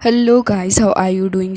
Hello guys, how are you doing.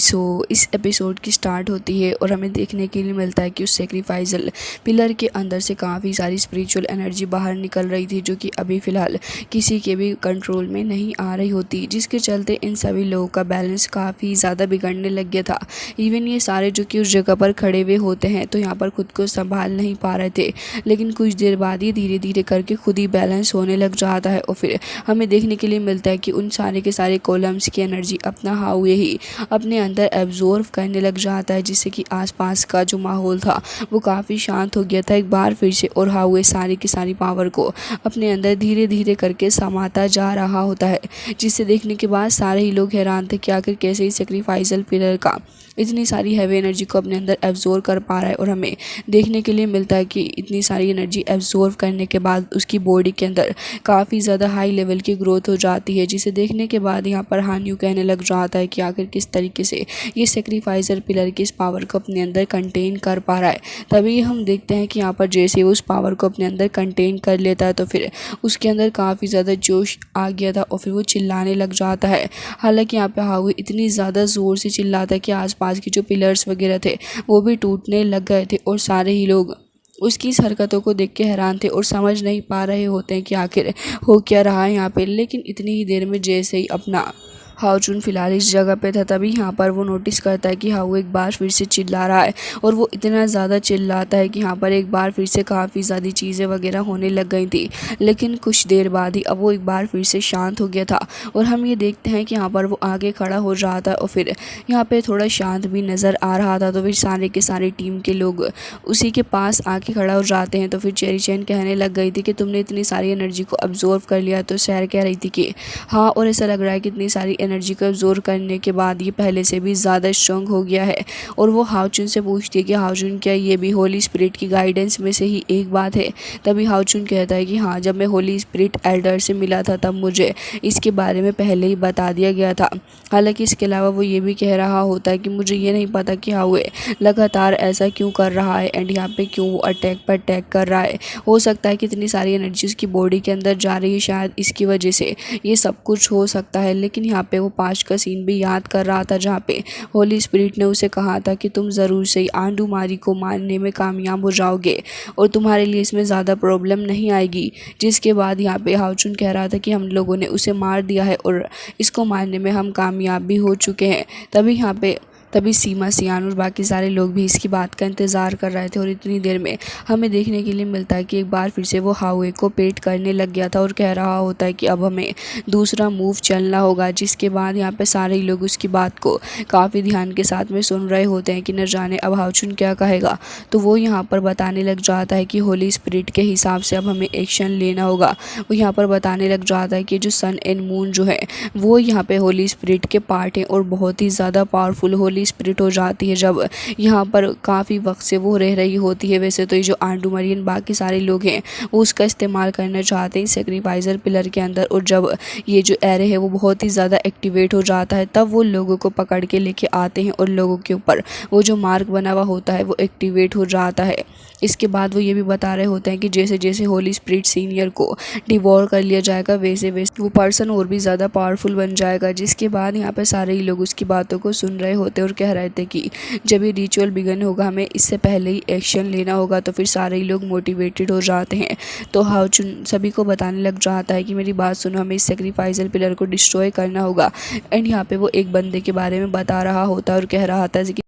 इस episode की start होती है और हमें देखने के लिए मिलता है कि उस सेक्रीफाइजल पिलर के अंदर से काफ़ी सारी स्पिरिचुअल एनर्जी बाहर निकल रही थी, जो कि अभी फ़िलहाल किसी के भी कंट्रोल में नहीं आ रही होती, जिसके चलते इन सभी लोगों का बैलेंस काफ़ी ज़्यादा बिगड़ने लग गया था। इवन ये सारे जो कि उस जगह पर खड़े हुए होते हैं तो यहाँ पर खुद को संभाल नहीं पा रहे थे, लेकिन कुछ देर बाद ये धीरे धीरे करके खुद ही बैलेंस होने लग जाता है और फिर हमें देखने के लिए मिलता है कि उन सारे के सारे कॉलम्स की एनर्जी अपना हावे ही अपने अंदर एब्जॉर्व करने लग जाता है, जिससे कि आसपास का जो माहौल था वो काफ़ी शांत हो गया था एक बार फिर से, और हावे सारी की सारी पावर को अपने अंदर धीरे धीरे करके समाता जा रहा होता है। जिसे देखने के बाद सारे ही लोग हैरान थे कि आखिर कैसे ही सेक्रीफाइजल पिलर का इतनी सारी हैवी एनर्जी को अपने अंदर एब्जॉर्व कर पा रहा है। और हमें देखने के लिए मिलता है कि इतनी सारी एनर्जी एब्जॉर्व करने के बाद उसकी बॉडी के अंदर काफ़ी ज़्यादा हाई लेवल की ग्रोथ हो जाती है, जिसे देखने के बाद यहाँ पर हानियू कहने लग जाता है कि आखिर किस तरीके से ये सेक्रीफाइजर पिलर की इस पावर को अपने अंदर कंटेन कर पा रहा है। तभी हम देखते हैं कि यहाँ पर जैसे वो उस पावर को अपने अंदर कंटेन कर लेता है तो फिर उसके अंदर काफ़ी ज़्यादा जोश आ गया था और फिर वो चिल्लाने लग जाता है। हालांकि यहाँ पे हाउ इतनी ज़्यादा ज़ोर से चिल्लाता है कि आसपास के जो पिलर्स वगैरह थे वो भी टूटने लग गए थे, और सारे ही लोग उसकी इस हरकतों को देख के हैरान थे और समझ नहीं पा रहे होते हैं कि आखिर हो क्या रहा है यहाँ पे। लेकिन इतनी ही देर में जैसे ही अपना हाउचुन फ़िलहाल इस जगह पे था, तभी यहाँ पर वो नोटिस करता है कि हाउ एक बार फिर से चिल्ला रहा है, और वो इतना ज़्यादा चिल्लाता है कि यहाँ पर एक बार फिर से काफ़ी ज़्यादा चीज़ें वगैरह होने लग गई थी। लेकिन कुछ देर बाद ही अब वो एक बार फिर से शांत हो गया था, और हम ये देखते हैं कि यहाँ पर वो आगे खड़ा हो रहा था और फिर यहाँ पे थोड़ा शांत भी नज़र आ रहा था। तो फिर सारे के सारे टीम के लोग उसी के पास आके खड़ा हो जाते हैं। तो फिर चेरी चैन कहने लग गई थी कि तुमने इतनी सारी एनर्जी को अब्जॉर्व कर लिया। तो सैर कह रही थी कि हाँ, और ऐसा लग रहा है कि इतनी सारी एनर्जी को अब्जॉर्व करने के बाद ये पहले से भी ज़्यादा स्ट्रॉन्ग हो गया है। और वो हाउचुन से पूछती है कि हाउचुन, क्या ये भी होली स्पिरिट की गाइडेंस में से ही एक बात है। तभी हाउचुन कहता है कि हाँ, जब मैं होली स्पिरिट एल्डर से मिला था तब मुझे इसके बारे में पहले ही बता दिया गया था। हालांकि इसके अलावा वो ये भी कह रहा होता है कि मुझे ये नहीं पता कि हाँ वो लगातार ऐसा क्यों कर रहा है एंड यहाँ पे क्यों वो अटैक पर अटैक कर रहा है। हो सकता है कि इतनी सारी एनर्जी उसकी बॉडी के अंदर जा रही है, शायद इसकी वजह से ये सब कुछ हो सकता है। लेकिन यहाँ पे वो पास्ट का सीन भी याद कर रहा था जहाँ पे होली स्पिरिट ने उसे कहा था कि तुम ज़रूर से आंडूमारी को मारने में कामयाब हो जाओगे और तुम्हारे लिए इसमें ज़्यादा प्रॉब्लम नहीं आएगी। जिसके बाद यहाँ पे हाउचुन कह रहा था कि हम लोगों ने उसे मार दिया है और इसको मारने में हम कामयाब भी हो चुके हैं। तभी सीमा, सियान और बाकी सारे लोग भी इसकी बात का इंतज़ार कर रहे थे। और इतनी देर में हमें देखने के लिए मिलता है कि एक बार फिर से वो हाउए को पेट करने लग गया था और कह रहा होता है कि अब हमें दूसरा मूव चलना होगा। जिसके बाद यहाँ पे सारे ही लोग उसकी बात को काफ़ी ध्यान के साथ में सुन रहे होते हैं कि न जाने अब हाउचुन क्या कहेगा। तो वो यहाँ पर बताने लग जाता है कि होली स्पिरिट के हिसाब से अब हमें एक्शन लेना होगा। वो यहाँ पर बताने लग जाता है कि जो सन एंड मून जो है वो यहाँ पे होली स्पिरिट के पार्ट हैं और बहुत ही ज़्यादा पावरफुल होली स्पिरिट हो जाती है जब यहाँ पर काफ़ी वक्त से वो रह रही होती है। वैसे तो ये जो आंडूमरियन बाकी सारे लोग हैं वो उसका इस्तेमाल करना चाहते हैं सेक्रीफाइजर पिलर के अंदर, और जब ये जो एरे है वो बहुत ही ज़्यादा एक्टिवेट हो जाता है तब वो लोगों को पकड़ के लेके आते हैं और लोगों के ऊपर वो जो मार्क बना हुआ होता है वो एक्टिवेट हो जाता है। इसके बाद वो ये भी बता रहे होते हैं कि जैसे जैसे होली स्पिरिट सीनियर को डिवोर कर लिया जाएगा वैसे वैसे वो पर्सन और भी ज़्यादा पावरफुल बन जाएगा। जिसके बाद यहाँ पे सारे ही लोग उसकी बातों को सुन रहे होते और कह रहे थे कि जब ये रिचुअल बिगन होगा हमें इससे पहले ही एक्शन लेना होगा। तो फिर सारे ही लोग मोटिवेटेड हो जाते हैं। तो हाउचुन सभी को बताने लग जाता है कि मेरी बात सुनो, हमें इस सेक्रीफाइजल पिलर को डिस्ट्रॉय करना होगा। एंड यहाँ पे वो एक बंदे के बारे में बता रहा होता है और कह रहा था कि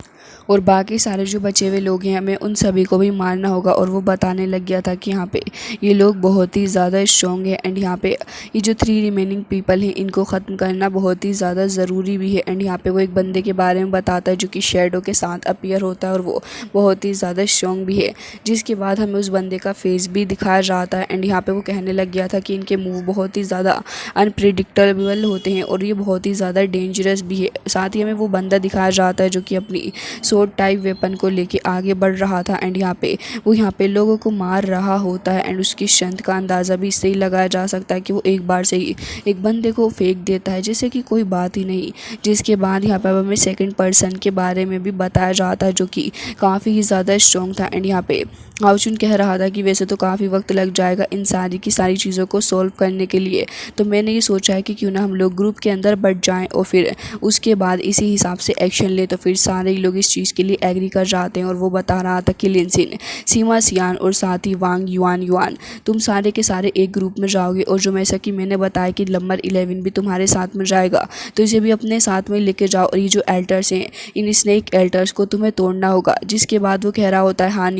और बाकी सारे जो बचे हुए लोग हैं हमें उन सभी को भी मारना होगा। और वो बताने लग गया था कि यहाँ पे ये लोग बहुत ही ज़्यादा स्ट्रॉन्ग है एंड यहाँ पे ये जो 3 रिमेनिंग पीपल हैं इनको ख़त्म करना बहुत ही ज़्यादा ज़रूरी भी है। एंड यहाँ पे वो एक बंदे के बारे में बताता है जो कि शेडो के साथ अपीयर होता है और वो बहुत ही ज़्यादा स्ट्रॉन्ग भी है। जिसके बाद हमें उस बंदे का फेस भी दिखाया जाता है। एंड यहाँ पे वो कहने लग गया था कि इनके मूव बहुत ही ज़्यादा अनप्रिडिक्टेबल होते हैं और ये बहुत ही ज़्यादा डेंजरस भी है। साथ ही हमें वो बंदा दिखाया जाता है जो कि अपनी शॉर्ट टाइप वेपन को लेके आगे बढ़ रहा था एंड यहाँ पे लोगों को मार रहा होता है एंड उसकी स्ट्रेंथ का अंदाज़ा भी इससे ही लगाया जा सकता है कि वो एक बार से ही एक बंदे को फेंक देता है जैसे कि कोई बात ही नहीं। जिसके बाद यहाँ पे हमें सेकंड पर्सन के बारे में भी बताया जाता है जो कि काफ़ी ही ज़्यादा स्ट्रॉन्ग था एंड यहाँ पे हाउचुन कह रहा था कि वैसे तो काफ़ी वक्त लग जाएगा इन सारी की सारी चीज़ों को सॉल्व करने के लिए, तो मैंने ये सोचा है कि क्यों ना हम लोग ग्रुप के अंदर बढ़ जाएं और फिर उसके बाद इसी हिसाब से एक्शन ले। तो फिर सारे लोग इस चीज़ के लिए एग्री कर जाते हैं और वो बता रहा था कि लिनसिन, सीमा सियान और साथ ही वांग युआन युआन, तुम सारे के सारे एक ग्रुप में जाओगे और जो जैसा कि मैंने बताया कि नंबर 11 भी तुम्हारे साथ में जाएगा, तो इसे भी अपने साथ में लेके जाओ और ये जो एल्टर्स हैं इन स्नेक एल्टर्स को तुम्हें तोड़ना होगा। जिसके बाद वो कह रहा होता है हान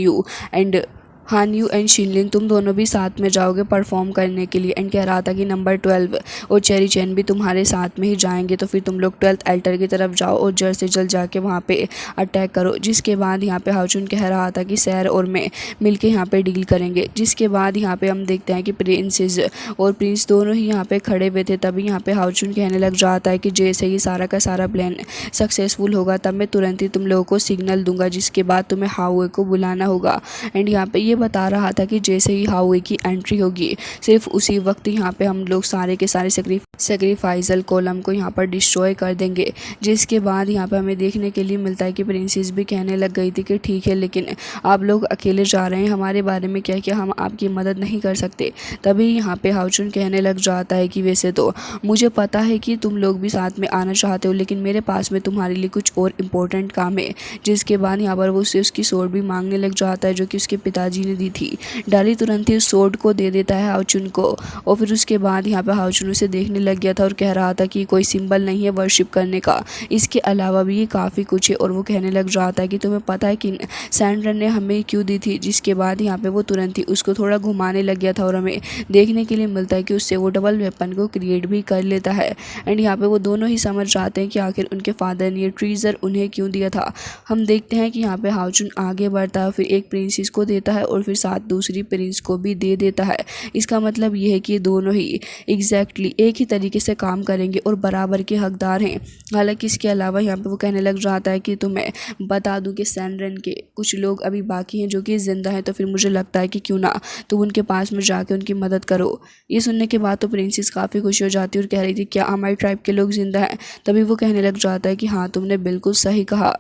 यू एंड शिनलिन, तुम दोनों भी साथ में जाओगे परफॉर्म करने के लिए एंड कह रहा था कि नंबर 12 और चेरी चैन भी तुम्हारे साथ में ही जाएंगे। तो फिर तुम लोग 12th एल्टर की तरफ जाओ और जल्द से जल्द जाके वहाँ पे अटैक करो। जिसके बाद यहाँ पे हाउचुन कह रहा था कि सैर और मैं मिलके यहाँ पे डील करेंगे। जिसके बाद यहाँ पे हम देखते हैं कि प्रिंसेस और प्रिंस दोनों ही यहाँ पे खड़े हुए थे। तभी यहाँ पे हाउचुन कहने लग जाता है कि जैसे ही सारा का सारा प्लान सक्सेसफुल होगा तब मैं तुरंत ही तुम लोगों को सिग्नल दूंगा, जिसके बाद तुम्हें हाउए को बुलाना होगा। एंड यहाँ पे ये बता रहा था कि जैसे ही हाउए की एंट्री होगी सिर्फ उसी वक्त यहाँ पे हम लोग सारे के सारे सेक्रीफाइजल कॉलम को यहाँ पर डिस्ट्रॉय कर देंगे। जिसके बाद यहाँ पे हमें देखने के लिए मिलता है कि प्रिंसेस भी कहने लग गई थी कि ठीक है, लेकिन आप लोग अकेले जा रहे हैं, हमारे बारे में क्या क्या हम आपकी मदद नहीं कर सकते। तभी यहाँ पे हाउचुन कहने लग जाता है कि वैसे तो मुझे पता है कि तुम लोग भी साथ में आना चाहते हो, लेकिन मेरे पास में तुम्हारे लिए कुछ और इम्पोर्टेंट काम है। जिसके बाद यहाँ पर वो उससे उसकी सोर्ड भी मांगने लग जाता है जो कि उसके पिताजी ने दी थी। डाली तुरंत ही उस सोर्ड को दे देता है हाउचुन को और फिर उसके बाद यहाँ पे हाउचुन उसे देखने लग गया था और कह रहा था कि कोई सिंबल नहीं है वर्शिप करने का, इसके अलावा भी ये काफ़ी कुछ है। और वो कहने लग जाता है कि तुम्हें पता है कि सैंड्रन ने हमें क्यों दी थी। जिसके बाद यहाँ पे वो तुरंत ही उसको थोड़ा घुमाने लग गया था और हमें देखने के लिए मिलता है कि उससे वो डबल वेपन को क्रिएट भी कर लेता है। एंड यहाँ पे वो दोनों ही समझ जाते हैं कि आखिर उनके फादर ने ये ट्रीजर उन्हें क्यों दिया था। हम देखते हैं कि यहाँ पे हाउचुन आगे बढ़ता है, फिर एक प्रिंसेस को देता है और फिर साथ दूसरी प्रिंस को भी दे देता है। इसका मतलब ये है कि दोनों ही एग्जैक्टली एक ही तरीके से काम करेंगे और बराबर के हकदार हैं। हालांकि इसके अलावा यहाँ पे वो कहने लग जाता है कि तुम्हें बता दूं कि सैंड्रन के कुछ लोग अभी बाकी हैं जो कि जिंदा हैं, तो फिर मुझे लगता है कि क्यों ना तुम उनके पास में जाके उनकी मदद करो। ये सुनने के बाद तो प्रिंसेस काफ़ी खुश हो जाती है और कह रही थी क्या हमारी ट्राइब के लोग जिंदा हैं। तभी वो कहने लग जाता है कि हाँ, तुमने बिल्कुल सही कहा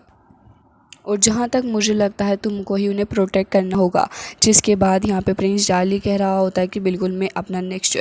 और जहाँ तक मुझे लगता है तुमको ही उन्हें प्रोटेक्ट करना होगा। जिसके बाद यहाँ पे प्रिंस चार्ली कह रहा होता है कि बिल्कुल मैं अपना नेक्स्ट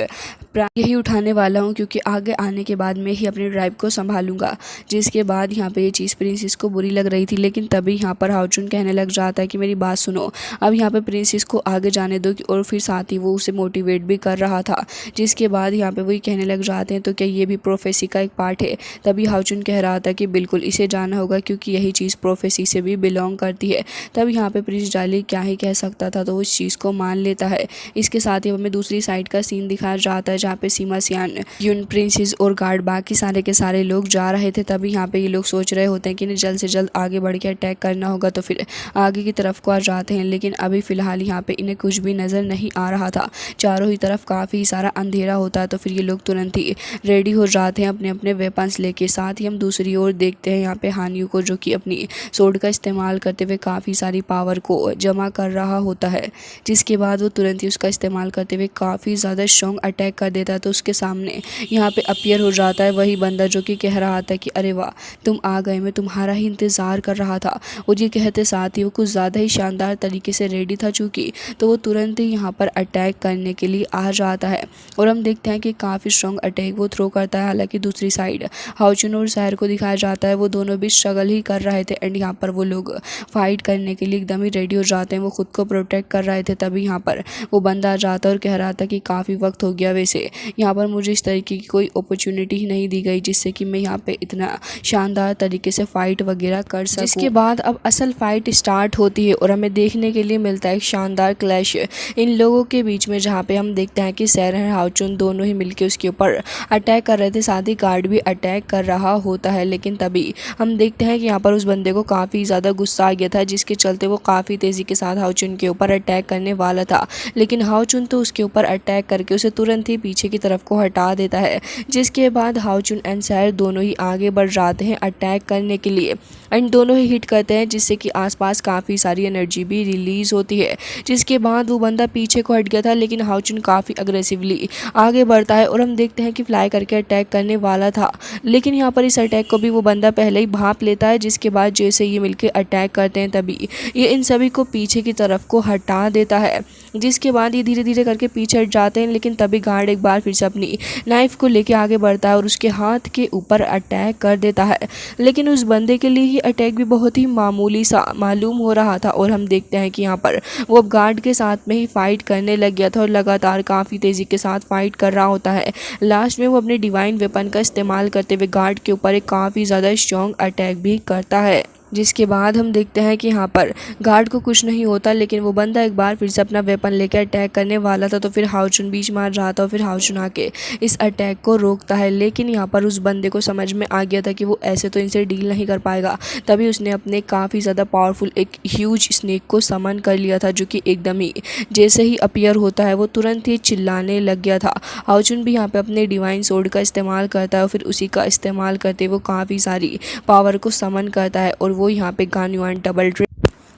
यही उठाने वाला हूँ, क्योंकि आगे आने के बाद मैं ही अपने ट्राइब को संभालूंगा। जिसके बाद यहाँ पे ये चीज़ प्रिंसेस को बुरी लग रही थी, लेकिन तभी यहाँ पर हाउचुन कहने लग जाता है कि मेरी बात सुनो, अब यहाँ पे प्रिंसेस को आगे जाने दो। और फिर साथ ही वो उसे मोटिवेट भी कर रहा था। जिसके बाद यहाँ पे वही कहने लग जाते हैं तो क्या ये भी प्रोफेसी का एक पार्ट है। तभी हाउचुन कह रहा था कि बिल्कुल इसे जाना होगा, क्योंकि यही चीज़ प्रोफेसी से भी बिलोंग करती है। तब यहाँ पे प्रिंस चार्ली क्या ही कह सकता था, तो वो इस चीज़ को मान लेता है। इसके साथ ही हमें दूसरी साइड का सीन दिखाया जाता है जहाँ पे सीमा सियान, यून प्रिंसेस और गार्ड बाकी सारे के सारे लोग जा रहे थे। तभी यहाँ पे ये लोग सोच रहे होते हैं कि इन्हें जल्द से जल्द आगे बढ़ के अटैक करना होगा, तो फिर आगे की तरफ को आ जाते हैं। लेकिन अभी फ़िलहाल यहाँ पे इन्हें कुछ भी नज़र नहीं आ रहा था, चारों ही तरफ काफ़ी सारा अंधेरा होता है। तो फिर ये लोग तुरंत ही रेडी हो जाते हैं अपने अपने वेपन्स लेके। साथ ही हम दूसरी ओर देखते हैं यहाँ पे हानियू को, जो कि अपनी सोर्ड का इस्तेमाल करते हुए काफ़ी सारी पावर को जमा कर रहा होता है। जिसके बाद वो तुरंत ही उसका इस्तेमाल करते हुए काफ़ी ज़्यादा स्ट्रॉन्ग अटैक कर देता है। तो उसके सामने यहाँ पे अपीयर हो जाता है वही बंदा जो कि कह रहा था कि अरे वाह, तुम आ गए, मैं तुम्हारा ही इंतज़ार कर रहा था। और ये कहते साथ ही वो कुछ ज़्यादा ही शानदार तरीके से रेडी था चूँकि, तो वो तुरंत ही यहाँ पर अटैक करने के लिए आ जाता है। और हम देखते हैं कि काफ़ी स्ट्रॉन्ग अटैक वो थ्रो करता है। हालांकि दूसरी साइड हाउचुन और सायर को दिखाया जाता है वो दोनों भी स्ट्रगल ही कर रहे थे। एंड यहाँ पर वो लोग फाइट करने के लिए एकदम ही रेडी हो जाते हैं, वो खुद को प्रोटेक्ट कर रहे थे। तभी यहाँ पर वो बंदा आ जाता है और कह रहा था कि काफ़ी वक्त हो गया, वैसे यहाँ पर मुझे इस तरीके की कोई अपॉर्चुनिटी ही नहीं दी गई जिससे कि मैं यहाँ पे इतना शानदार तरीके से फ़ाइट वगैरह कर सकूँ। जिसके बाद अब असल फ़ाइट स्टार्ट होती है और हमें देखने के लिए मिलता है एक शानदार क्लैश इन लोगों के बीच में, जहाँ पे हम देखते हैं कि सैर और हाउचुन दोनों ही मिलकर उसके ऊपर अटैक कर रहे थे, साथ ही गार्ड भी अटैक कर रहा होता है। लेकिन तभी हम देखते हैं कि यहाँ पर उस बंदे को काफ़ी ज़्यादा ज़्यादा गुस्सा आ गया था, जिसके चलते वो काफ़ी तेज़ी के साथ हाओचुन के ऊपर अटैक करने वाला था। लेकिन हाओचुन तो उसके ऊपर अटैक करके उसे तुरंत ही पीछे की तरफ को हटा देता है, जिसके बाद हाओचुन एंड सैर दोनों ही आगे बढ़ जाते हैं अटैक करने के लिए एंड दोनों ही हिट करते हैं, जिससे कि आसपास काफ़ी सारी एनर्जी भी रिलीज़ होती है। जिसके बाद वो बंदा पीछे को हट गया था, लेकिन हाओचुन काफ़ी अग्रेसिवली आगे बढ़ता है और हम देखते हैं कि फ्लाई करके अटैक करने वाला था, लेकिन यहाँ पर इस अटैक को भी वो बंदा पहले ही भांप लेता है। जिसके बाद जैसे ये मिलकर अटैक करते हैं तभी ये इन सभी को पीछे की तरफ को हटा देता है। जिसके बाद ये धीरे धीरे करके पीछे हट जाते हैं, लेकिन तभी गार्ड एक बार फिर से अपनी नाइफ को लेके आगे बढ़ता है और उसके हाथ के ऊपर अटैक कर देता है। लेकिन उस बंदे के लिए ये अटैक भी बहुत ही मामूली सा मालूम हो रहा था और हम देखते हैं कि यहाँ पर वो अब गार्ड के साथ में ही फाइट करने लग गया था और लगातार काफ़ी तेज़ी के साथ फाइट कर रहा होता है। लास्ट में वो अपने डिवाइन वेपन का इस्तेमाल करते हुए गार्ड के ऊपर एक काफ़ी ज़्यादा स्ट्रॉन्ग अटैक भी करता है। जिसके बाद हम देखते हैं कि यहाँ पर गार्ड को कुछ नहीं होता, लेकिन वो बंदा एक बार फिर से अपना वेपन लेकर अटैक करने वाला था, तो फिर हाओचुन बीच मार रहा था और फिर हाओचुन आके इस अटैक को रोकता है। लेकिन यहाँ पर उस बंदे को समझ में आ गया था कि वो ऐसे तो इनसे डील नहीं कर पाएगा, तभी उसने अपने काफ़ी ज़्यादा पावरफुल एक ह्यूज स्नेक को समन कर लिया था, जो कि एकदम ही जैसे ही अपीयर होता है वो तुरंत ही चिल्लाने लग गया था। हाओचुन भी यहाँ पर अपने डिवाइन सोर्ड का इस्तेमाल करता है और फिर उसी का इस्तेमाल करते वो काफ़ी सारी पावर को समन करता है और वो यहाँ पे गान्युआन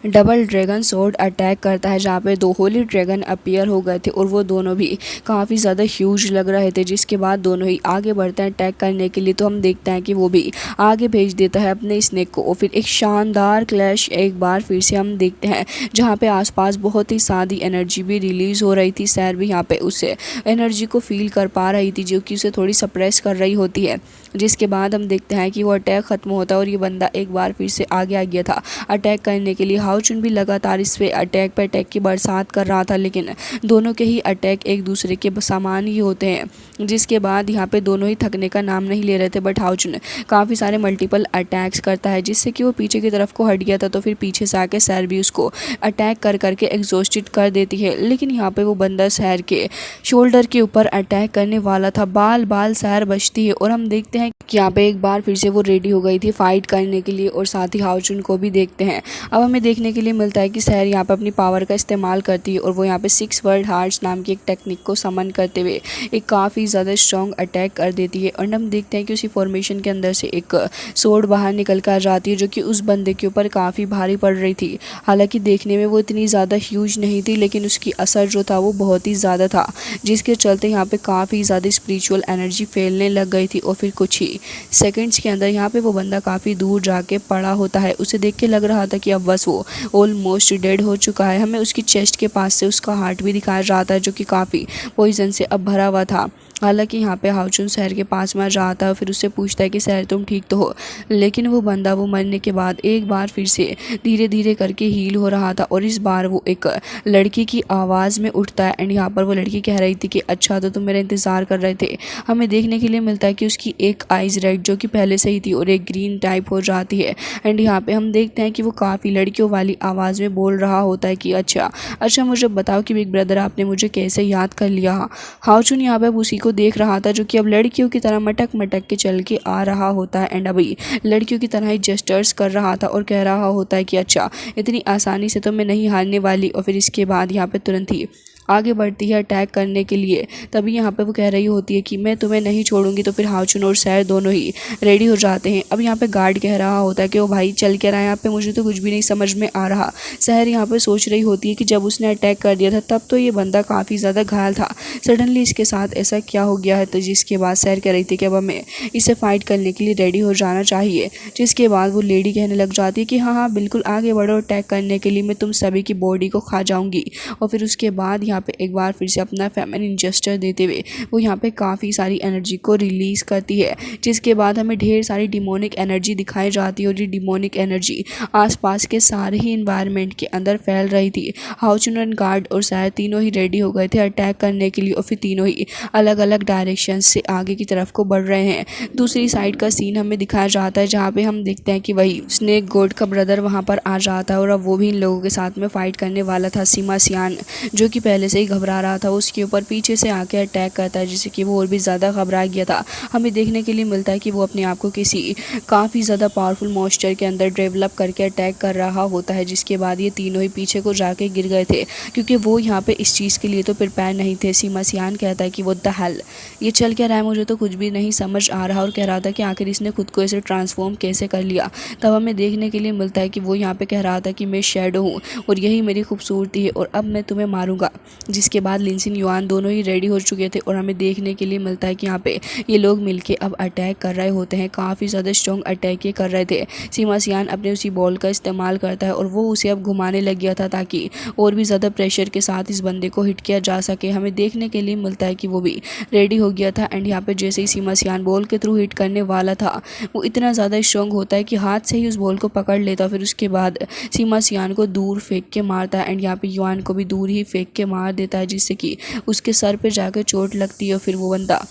डबल ड्रैगन सोर्ड अटैक करता है, जहाँ पे 2 होली ड्रैगन अपीयर हो गए थे और वो दोनों भी काफ़ी ज़्यादा ह्यूज लग रहे थे। जिसके बाद दोनों ही आगे बढ़ते हैं अटैक करने के लिए, तो हम देखते हैं कि वो भी आगे भेज देता है अपने स्नेक को और फिर एक शानदार क्लैश एक बार फिर से हम देखते हैं, जहाँ पे आसपास बहुत ही सादी एनर्जी भी रिलीज़ हो रही थी। सैर भी यहाँ पे उसे एनर्जी को फील कर पा रही थी, जो कि उसे थोड़ी सप्रेस कर रही होती है। जिसके बाद हम देखते हैं कि वो अटैक ख़त्म होता है और ये बंदा एक बार फिर से आगे आ गया था अटैक करने के लिए। हाओचुन भी लगातार इस पे अटैक की बरसात कर रहा था, लेकिन दोनों के ही अटैक एक दूसरे के समान ही होते हैं। जिसके बाद यहाँ पे दोनों ही थकने का नाम नहीं ले रहे थे, बट हाओचुन काफ़ी सारे मल्टीपल अटैक्स करता है, जिससे कि वो पीछे की तरफ को हट गया था। तो फिर पीछे से आके सैर भी उसको अटैक कर करके एग्जॉस्टेड कर देती है। लेकिन यहाँ पे वो बंदा सैर के शोल्डर के ऊपर अटैक करने वाला था, बाल सैर बचती है और हम देखते हैं कि यहाँ पे एक बार फिर से वो रेडी हो गई थी फाइट करने के लिए और साथ ही हाओचुन को भी देखते हैं। अब हमें देखने के लिए मिलता है कि सैर यहाँ पे अपनी पावर का इस्तेमाल करती है और वो यहाँ पे 6 वर्ल्ड हार्ट्स नाम की एक टेक्निक को समन करते हुए एक काफ़ी ज़्यादा स्ट्रॉन्ग अटैक कर देती है। और हम देखते हैं कि उसी फॉर्मेशन के अंदर से एक सोर्ड बाहर निकल कर जाती है, जो कि उस बंदे के ऊपर काफ़ी भारी पड़ रही थी। हालांकि देखने में वो इतनी ज़्यादा ह्यूज नहीं थी, लेकिन उसकी असर जो था वो बहुत ही ज़्यादा था, जिसके चलते यहाँ पे काफ़ी ज़्यादा स्पिरिचुअल एनर्जी फैलने लग गई थी। और फिर कुछ ही सेकंड्स के अंदर यहाँ पे वो बंदा काफ़ी दूर जाके पड़ा होता है। उसे देख के लग रहा था कि अब बस वो ऑलमोस्ट डेड हो चुका है। हमें उसकी चेस्ट के पास से उसका हार्ट भी दिखाया जाता है, जो कि काफ़ी पॉइजन से अब भरा हुआ था। हालांकि यहाँ पे हाओचुन सैर के पास में जाता है और फिर उससे पूछता है कि सैर तुम ठीक तो हो, लेकिन वो बंदा वो मरने के बाद एक बार फिर से धीरे धीरे करके हील हो रहा था और इस बार वो एक लड़की की आवाज़ में उठता है एंड यहाँ पर वो लड़की कह रही थी कि अच्छा तो तुम मेरा इंतज़ार कर रहे थे। हमें देखने के लिए मिलता है कि उसकी एक आइज़ रेड जो कि पहले से ही थी और एक ग्रीन टाइप हो जाती है एंड यहाँ पे हम देखते हैं कि वो काफ़ी लड़कियों वाली आवाज़ में बोल रहा होता है कि अच्छा मुझे बताओ कि बिग ब्रदर आपने मुझे कैसे याद कर लिया। हाओचुन यहाँ पे उसी को देख रहा था, जो कि अब लड़कियों की तरह मटक के चल के आ रहा होता है एंड अभी लड़कियों की तरह ही जेस्चर्स कर रहा था और कह रहा होता है कि अच्छा इतनी आसानी से तो मैं नहीं हारने वाली। और फिर इसके बाद यहाँ पे तुरंत ही आगे बढ़ती है अटैक करने के लिए। तभी यहाँ पे वो कह रही होती है कि मैं तुम्हें नहीं छोड़ूंगी। तो फिर हाओचुन और सैर दोनों ही रेडी हो जाते हैं। अब यहाँ पे गार्ड कह रहा होता है कि ओ भाई चल क्या रहा है यहाँ पे, मुझे तो कुछ भी नहीं समझ में आ रहा। सैर यहाँ पे सोच रही होती है कि जब उसने अटैक कर दिया था तब तो ये बंदा काफ़ी ज़्यादा घायल था, सडनली इसके साथ ऐसा क्या हो गया है। तो जिसके बाद सैर कह रही थी कि अब हमें इसे फाइट करने के लिए रेडी हो जाना चाहिए। जिसके बाद वो लेडी कहने लग जाती है कि हाँ बिल्कुल आगे बढ़ो, अटैक करने के लिए मैं तुम सभी की बॉडी को खा जाऊँगी। और फिर उसके बाद यहाँ पे एक बार फिर से अपना फेमिनिन जेस्चर देते हुए वो यहाँ पे काफ़ी सारी एनर्जी को रिलीज़ करती है। जिसके बाद हमें ढेर सारी डिमोनिक एनर्जी दिखाई जाती है और ये डिमोनिक एनर्जी आसपास के सारे ही इन्वायरमेंट के अंदर फैल रही थी। हाओचुन एंड गार्ड और शायद तीनों ही रेडी हो गए थे अटैक करने के लिए और फिर तीनों ही अलग अलग डायरेक्शन से आगे की तरफ को बढ़ रहे हैं। दूसरी साइड का सीन हमें दिखाया जाता है, जहाँ पे हम देखते हैं कि वही स्नेक गॉड का ब्रदर वहाँ पर आ जाता है और अब वो भी इन लोगों के साथ में फाइट करने वाला था। सीमा सियान जो कि पहले पहले से ही घबरा रहा था, उसके ऊपर पीछे से आके अटैक करता है, जिससे कि वो और भी ज़्यादा घबरा गया था। हमें देखने के लिए मिलता है कि वो अपने आप को किसी काफ़ी ज़्यादा पावरफुल मॉन्स्टर के अंदर डेवलप करके अटैक कर रहा होता है, जिसके बाद ये तीनों ही पीछे को जाके गिर गए थे, क्योंकि वो यहाँ पे इस चीज़ के लिए तो प्रिपेयर नहीं थे। सीमा सियान कहता है कि वो द हेल, ये चल क्या रहा है, मुझे तो कुछ भी नहीं समझ आ रहा, और कह रहा था कि आखिर इसने खुद को ऐसे ट्रांसफॉर्म कैसे कर लिया। तब हमें देखने के लिए मिलता है कि वो यहाँ पे कह रहा था कि मैं शैडो हूँ और यही मेरी खूबसूरती है और अब मैं तुम्हें मारूंगा। जिसके बाद लिनसिन युआन दोनों ही रेडी हो चुके थे और हमें देखने के लिए मिलता है कि यहाँ पे ये लोग मिलके अब अटैक कर रहे होते हैं। काफ़ी ज़्यादा स्ट्रॉन्ग अटैक ये कर रहे थे। सीमा सियान अपने उसी बॉल का इस्तेमाल करता है और वो उसे अब घुमाने लग गया था ताकि और भी ज़्यादा प्रेशर के साथ इस बंदे को हिट किया जा सके। हमें देखने के लिए मिलता है कि वो भी रेडी हो गया था एंड यहाँ पे जैसे ही सीमा सियान बॉल के थ्रू हिट करने वाला था, वो इतना ज़्यादा स्ट्रॉन्ग होता है कि हाथ से ही उस बॉल को पकड़ लेता, फिर उसके बाद सीमा सियान को दूर फेंक के मारता है एंड यहाँ पे युआन को भी दूर ही फेंक के मार देता है, जिससे कि उसके सर पे जाकर चोट लगती है और फिर वो बंदा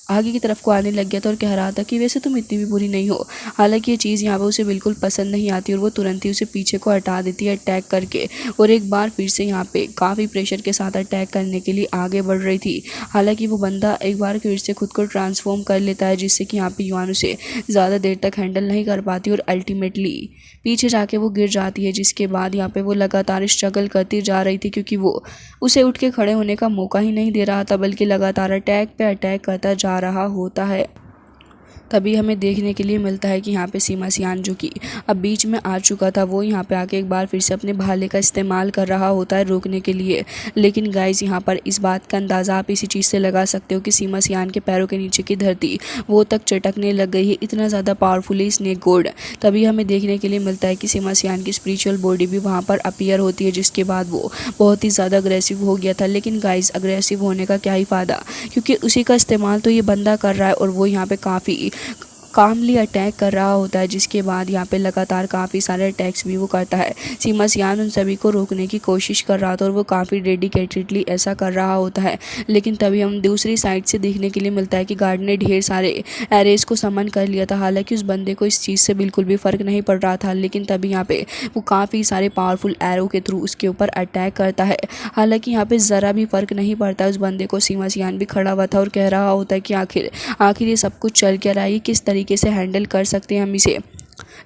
आगे की तरफ को आने लग गया था और कह रहा था कि वैसे तुम इतनी भी बुरी नहीं हो। हालांकि ये चीज़ यहाँ पे उसे बिल्कुल पसंद नहीं आती और वो तुरंत ही उसे पीछे को हटा देती है अटैक करके, और एक बार फिर से यहाँ पे काफ़ी प्रेशर के साथ अटैक करने के लिए आगे बढ़ रही थी। हालांकि वो बंदा एक बार फिर से खुद को ट्रांसफॉर्म कर लेता है, जिससे कि यहाँ पे युआन उसे ज़्यादा देर तक हैंडल नहीं कर पाती और अल्टीमेटली पीछे जाके वो गिर जाती है। जिसके बाद यहाँ पे वो लगातार स्ट्रगल करती जा रही थी, क्योंकि वो उसे उठ के खड़े होने का मौका ही नहीं दे रहा था, बल्कि लगातार अटैक पे अटैक करता जा रहा होता है। तभी हमें देखने के लिए मिलता है कि यहाँ पे सीमा सियान, जो कि अब बीच में आ चुका था, वो यहाँ पे आके एक बार फिर से अपने भाले का इस्तेमाल कर रहा होता है रोकने के लिए। लेकिन गाइस यहाँ पर इस बात का अंदाज़ा आप इसी चीज़ से लगा सकते हो कि सीमा सियान के पैरों के नीचे की धरती वो तक चटकने लग गई है, इतना ज़्यादा पावरफुल है स्नेक गोड। तभी हमें देखने के लिए मिलता है कि सीमा सियान की स्पिरिचुअल बॉडी भी वहाँ पर अपीयर होती है, जिसके बाद वो बहुत ही ज़्यादा अग्रेसिव हो गया था। लेकिन गाइस अग्रेसिव होने का क्या ही फ़ायदा, क्योंकि उसी का इस्तेमाल तो ये बंदा कर रहा है और वो यहाँ पे काफ़ी कामली अटैक कर रहा होता है। जिसके बाद यहाँ पे लगातार काफ़ी सारे अटैक्स भी वो करता है। सीमा सियान उन सभी को रोकने की कोशिश कर रहा था और वो काफ़ी डेडिकेटेडली ऐसा कर रहा होता है। लेकिन तभी हम दूसरी साइड से देखने के लिए मिलता है कि गार्ड ने ढेर सारे एरेज को समन कर लिया था। हालांकि उस बंदे को इस चीज़ से बिल्कुल भी फ़र्क नहीं पड़ रहा था, लेकिन तभी यहाँ पे वो काफ़ी सारे पावरफुल एरो के थ्रू उसके ऊपर अटैक करता है। हालांकि यहाँ पे ज़रा भी फ़र्क नहीं पड़ता उस बंदे को। सीमा सियान भी खड़ा हुआ था और कह रहा होता है कि आखिर ये सब कुछ चल क्या रहा है, किस तरीके से हैंडल कर सकते हैं हम इसे।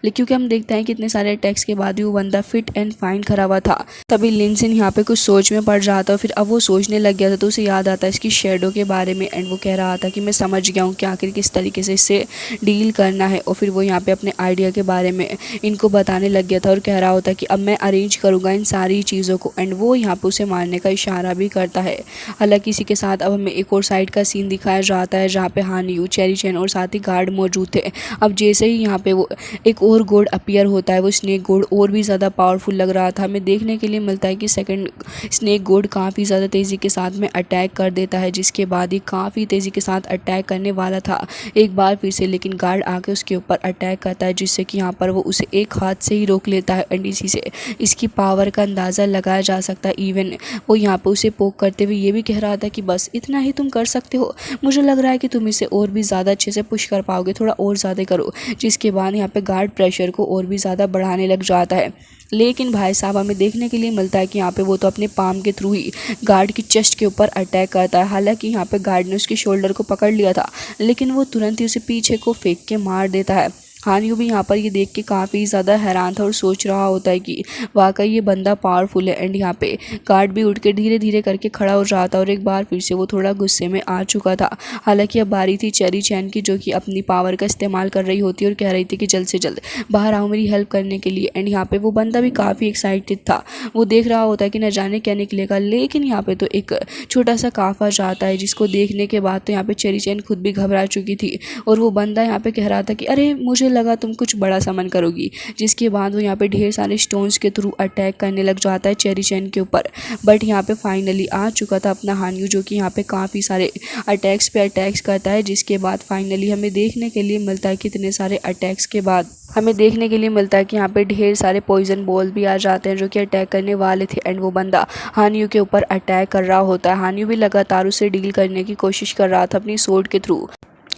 लेकिन क्योंकि हम देखते हैं कि इतने सारे अटैक्स के बाद भी वो बंदा फिट एंड फाइन खड़ा हुआ था। तभी लिनसिन यहाँ पे कुछ सोच में पड़ रहा था, फिर अब वो सोचने लग गया था तो उसे याद आता है इसकी शेडो के बारे में एंड वो कह रहा था कि मैं समझ गया हूँ कि आखिर किस तरीके से इससे डील करना है। और फिर वो यहाँ पे अपने आइडिया के बारे में इनको बताने लग गया था और कह रहा होता कि अब मैं अरेंज करूँगा इन सारी चीज़ों को, एंड वो यहाँ पे उसे मारने का इशारा भी करता है। हालांकि इसी के साथ अब हमें एक और साइड का सीन दिखाया जाता है, जहाँ पे हान यू, चेरी चैन और साथ ही गार्ड मौजूद थे। अब जैसे ही यहाँ पे वो एक और गोड अपीयर होता है, वो स्नेक गोड और भी ज़्यादा पावरफुल लग रहा था। हमें देखने के लिए मिलता है कि सेकंड स्नेक गोड काफ़ी ज़्यादा तेज़ी के साथ में अटैक कर देता है, जिसके बाद ही काफ़ी तेज़ी के साथ अटैक करने वाला था एक बार फिर से, लेकिन गार्ड आके उसके ऊपर अटैक करता है, जिससे कि यहाँ पर वो उसे एक हाथ से ही रोक लेता है। एंड इसी से इसकी पावर का अंदाज़ा लगाया जा सकता है। इवन वो यहाँ पर उसे पोक करते हुए ये भी कह रहा था कि बस इतना ही तुम कर सकते हो, मुझे लग रहा है कि तुम इसे और भी ज़्यादा अच्छे से पुश कर पाओगे, थोड़ा और ज़्यादा करो। जिसके बाद यहाँ पे गार्ड प्रेशर को और भी ज़्यादा बढ़ाने लग जाता है। लेकिन भाई साहब हमें देखने के लिए मिलता है कि यहाँ पे वो तो अपने पाम के थ्रू ही गार्ड की चेस्ट के ऊपर अटैक करता है। हालांकि यहाँ पे गार्ड ने उसके शोल्डर को पकड़ लिया था, लेकिन वो तुरंत ही उसे पीछे को फेंक के मार देता है। हान यू भी यहाँ पर ये देख के काफ़ी ज़्यादा हैरान था और सोच रहा होता है कि वाकई ये बंदा पावरफुल है। एंड यहाँ पे गार्ड भी उठ के धीरे धीरे करके खड़ा हो रहा था और एक बार फिर से वो थोड़ा गुस्से में आ चुका था। हालांकि अब बारी थी चेरी चैन की, जो कि अपनी पावर का इस्तेमाल कर रही होती और कह रही थी कि जल्द से जल्द बाहर आओ मेरी हेल्प करने के लिए। एंड यहाँ पे वो बंदा भी काफ़ी एक्साइटेड था, वो देख रहा होता है कि न जाने क्या निकलेगा। लेकिन यहाँ पे तो एक छोटा सा काफ आ जाता है, जिसको देखने के बाद तो यहाँ पे चेरी चैन खुद भी घबरा चुकी थी और वो बंदा यहाँ पे कह रहा था कि अरे मुझे लगा तुम कुछ बड़ा समन करोगी। जिसके बाद वो यहाँ पे ढेर सारे स्टोन्स के थ्रू अटैक करने लग जाता है चेरी चैन के ऊपर। बट यहाँ पे फाइनली आ चुका था अपना हान यू, जो कि यहाँ पे काफ़ी सारे अटैक्स पे अटैक्स करता है। जिसके बाद फाइनली हमें देखने के लिए मिलता है कि इतने सारे अटैक्स के बाद हमें देखने के लिए मिलता है कि यहाँ पे ढेर सारे पॉइजन बॉल भी आ जाते हैं, जो कि अटैक करने वाले थे। एंड वो बंदा हान यू के ऊपर अटैक कर रहा होता है। हान यू भी लगातार उससे डील करने की कोशिश कर रहा था अपनी सोर्ड के थ्रू।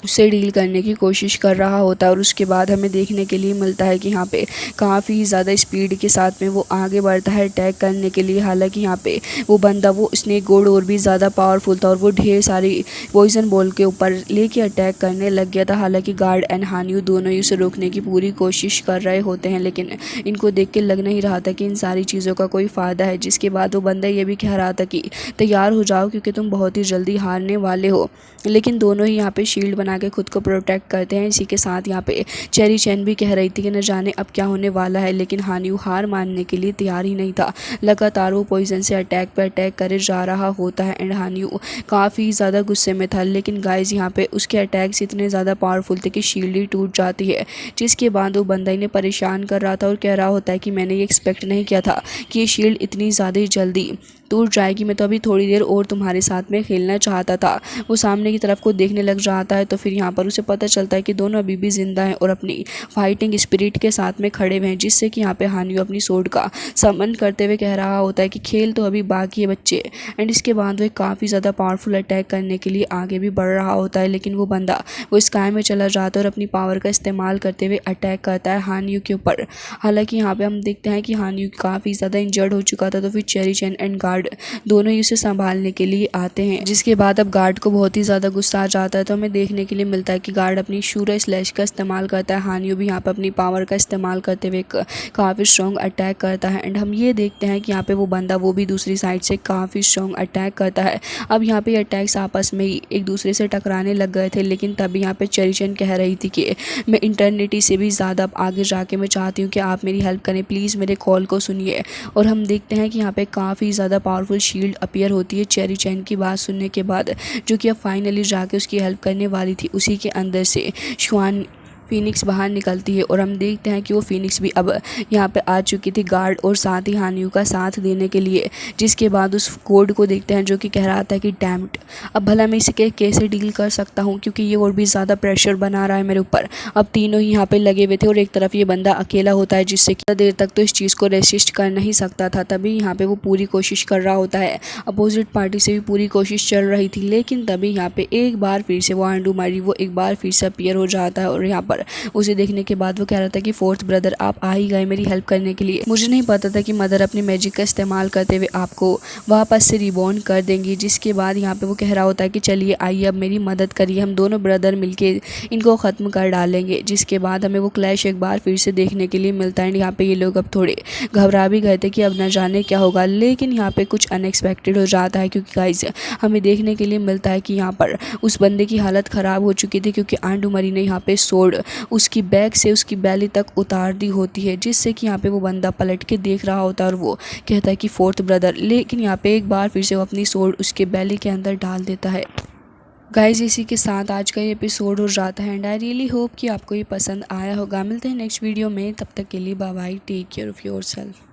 उससे डील करने की कोशिश कर रहा होता है। और उसके बाद हमें देखने के लिए मिलता है कि यहाँ पे काफ़ी ज़्यादा स्पीड के साथ में वो आगे बढ़ता है अटैक करने के लिए। हालांकि यहाँ पे वो बंदा वो स्नेक गोड और भी ज़्यादा पावरफुल था और वो ढेर सारी पॉइजन बॉल के ऊपर लेके अटैक करने लग गया था। हालांकि गार्ड एंड हानियो दोनों ही उसे रोकने की पूरी कोशिश कर रहे होते हैं, लेकिन इनको देख के लग नहीं रहा था कि इन सारी चीज़ों का कोई फ़ायदा है। जिसके बाद वो बंदा ये भी कह रहा था कि तैयार हो जाओ क्योंकि तुम बहुत ही जल्दी हारने वाले हो। लेकिन दोनों ही यहाँ पे शील्ड बना के खुद को प्रोटेक्ट करते हैं। इसी के साथ यहाँ पे चेरी चैन भी कह रही थी कि न जाने अब क्या होने वाला है, लेकिन हानियो हार मानने के लिए तैयार ही नहीं था। लगातार वो पॉइजन से अटैक पर अटैक करे जा रहा होता है एंड हानियो काफ़ी ज़्यादा गुस्से में था। लेकिन गाइज यहाँ पे उसके अटैक्स इतने ज़्यादा पावरफुल थे कि शील्ड ही टूट जाती है। जिसके बाद वो बंदा इन्हें परेशान कर रहा था और कह रहा होता है कि मैंने ये एक्सपेक्ट नहीं किया था कि ये शील्ड इतनी ज़्यादा जल्दी टूट जाएगी। मैं तो अभी थोड़ी देर और तुम्हारे साथ में खेलना चाहता था। वो सामने की तरफ को देखने लग जाता है तो फिर यहाँ पर उसे पता चलता है कि दोनों अभी भी जिंदा हैं और अपनी फाइटिंग स्पिरिट के साथ में खड़े हुए हैं। जिससे कि यहाँ पे हानियो अपनी सोर्ड का समन करते हुए कह रहा होता है कि खेल तो अभी बाकी है बच्चे। एंड इसके बाद वो काफ़ी ज़्यादा पावरफुल अटैक करने के लिए आगे भी बढ़ रहा होता है, लेकिन वो बंदा वो स्काई में चला जाता है और अपनी पावर का इस्तेमाल करते हुए अटैक करता है हानियो के ऊपर। हालांकि यहाँ पे हम देखते हैं कि हानियो काफ़ी ज़्यादा इंजर्ड हो चुका था, तो फिर चेरी चैन एंड गार्ड दोनों ही उसे संभालने के लिए आते हैं। जिसके बाद अब गार्ड को बहुत ही ज़्यादा गुस्सा आ जाता है, तो हमें देखने के लिए मिलता है कि गार्ड अपनी शूरा स्लैश का इस्तेमाल करता है। हानियो भी यहाँ पे अपनी पावर का इस्तेमाल करते हुए काफ़ी स्ट्रॉन्ग अटैक करता है। एंड हम ये देखते हैं कि यहाँ पे वो बंदा वो भी दूसरी साइड से काफ़ी स्ट्रॉन्ग अटैक करता है। अब यहाँ पे अटैक्स आपस में ही एक दूसरे से टकराने लग गए थे, लेकिन तभी यहाँ पे चेरी चैन कह रही थी कि मैं इंटरनेटी से भी ज़्यादा आगे जाके मैं चाहती हूँ कि आप मेरी हेल्प करें, प्लीज़ मेरे कॉल को सुनिए। और हम देखते हैं कि यहाँ पे काफ़ी ज़्यादा पावरफुल शील्ड अपीयर होती है चेरी चैन की बात सुनने के बाद, जो कि अब फाइनली जाके उसकी हेल्प करने वाली थी। उसी के अंदर से श्वान फीनिक्स बाहर निकलती है और हम देखते हैं कि वो फीनिक्स भी अब यहाँ पे आ चुकी थी गार्ड और साथ ही हानियो का साथ देने के लिए। जिसके बाद उस कोड को देखते हैं जो कि कह रहा था कि डैम इट, अब भला मैं इसे कैसे डील कर सकता हूँ क्योंकि ये और भी ज़्यादा प्रेशर बना रहा है मेरे ऊपर। अब तीनों ही यहाँ पे लगे हुए थे और एक तरफ ये बंदा अकेला होता है जिससे कि देर तक तो इस चीज़ को रेसिस्ट कर नहीं सकता था। तभी यहाँ पे वो पूरी कोशिश कर रहा होता है, अपोजिट पार्टी से भी पूरी कोशिश चल रही थी। लेकिन तभी यहाँ पे एक बार फिर से वो आंडूमारी वो एक बार फिर से अपीयर हो जाता है और यहाँ पर उसे देखने के बाद वो कह रहा था कि फोर्थ ब्रदर आप आ ही गए मेरी हेल्प करने के लिए। मुझे नहीं पता था कि मदर अपनी मैजिक का इस्तेमाल करते हुए आपको वापस से रिबॉर्न कर देंगी। जिसके बाद यहाँ पे वो कह रहा होता है कि चलिए आइए अब मेरी मदद करिए, हम दोनों ब्रदर मिलके इनको ख़त्म कर डालेंगे। जिसके बाद हमें वो क्लैश एक बार फिर से देखने के लिए मिलता है। यहाँ पे ये लोग अब थोड़े घबरा भी गए थे कि अब न जाने क्या होगा, लेकिन यहाँ पे कुछ अनएक्सपेक्टेड हो जाता है क्योंकि गाइस हमें देखने के लिए मिलता है कि यहाँ पर उस बंदे की हालत ख़राब हो चुकी थी क्योंकि आंडूमरी ने यहाँ पे सोर्ड उसकी बैक से उसकी बैली तक उतार दी होती है। जिससे कि यहाँ पे वो बंदा पलट के देख रहा होता है और वो कहता है कि फोर्थ ब्रदर, लेकिन यहाँ पे एक बार फिर से वो अपनी सोर्ड उसके बैली के अंदर डाल देता है। गाइज इसी के साथ आज का ये एपिसोड हो जाता है एंड आई रियली होप कि आपको ये पसंद आया होगा। मिलते हैं नेक्स्ट वीडियो में, तब तक के लिए bye bye, take care of yourself.